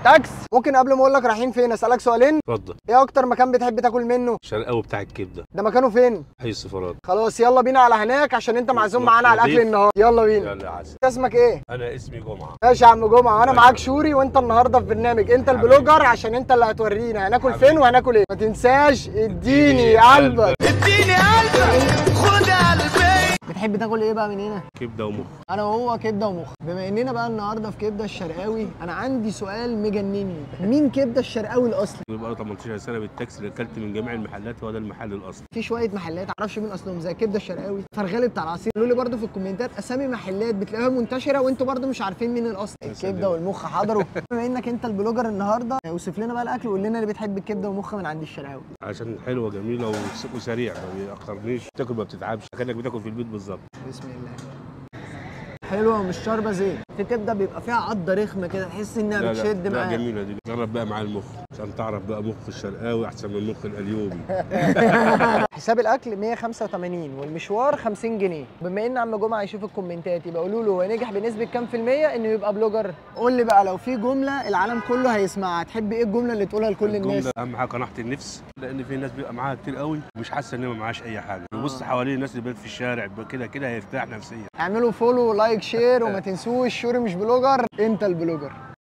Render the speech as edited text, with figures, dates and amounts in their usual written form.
تاكس. ممكن قبل ما اقول لك رايحين فين اسالك سؤالين؟ اتفضل. ايه اكتر مكان بتحب تاكل منه؟ شرقاوي بتاع الكبده. ده مكانه فين؟ حي السفارات. خلاص يلا بينا على هناك عشان انت معزوم معانا على الاكل النهارده. يلا بينا. يلا يا عسل. اسمك ايه؟ انا اسمي جمعه. ماشي يا عم جمعه، وانا معاك شوري، وانت النهارده في برنامج انت البلوجر عشان انت اللي هتورينا هناكل فين وهناكل ايه. ما تنساش اديني قلبك. اديني قلبك خد قلبي. بتحب تاكل ايه بقى من هنا؟ كبده ومخ. انا وهو كبده ومخ. بما اننا بقى النهارده في كبده الشرقاوي، انا عندي سؤال مجنني. مين كبده الشرقاوي الاصلي؟ بقى 18 سنه بالتاكسي اللي اكلت من جميع المحلات، هو ده المحل الاصلي. في شويه محلات معرفش مين اصلهم زي كبده الشرقاوي، فرغالي بتاع العصير. قولوا لي برده في الكومنتات اسامي محلات بتلاقوها منتشره وانتوا برده مش عارفين مين الاصلي. الكبده والمخ حضروا. بما انك انت البلوجر النهارده، اوصف لنا بقى الاكل وقول لنا اللي بتحب الكبده والمخ من عند الشرقاوي. عشان حلوه جميله وسريع، ما بيأخرنيش، تاكل ما بتتعبش، كانك بتاكل في البيت بالظبط. بسم الله. حلوه ومش شاربه زيت. في كبده بيبقى فيها عضه رخمه كده، تحس انها بتشد معاك. لا جميله دي. جرب بقى مع المخ عشان تعرف بقى مخ الشرقاوي احسن من مخ القليوبي. حساب الاكل 185 والمشوار 50 جنيه. بما ان عم جمعه يشوف الكومنتات يبقى قولوا له هو نجح بنسبه كام في الميه انه يبقى بلوجر. قول لي بقى لو في جمله العالم كله هيسمعها تحب ايه الجمله اللي تقولها لكل الناس؟ اهم حاجه قناعه النفس، لان في ناس بيبقى معاها كتير قوي ومش حاسه ان ما معاش اي حاجه. يبص حواليه الناس اللي بقت في الشارع كده كده هيرتاح نفسيا. اعملوا فولو ولايك شير وما تنسوش شوري مش بلوجر انت البلوجر.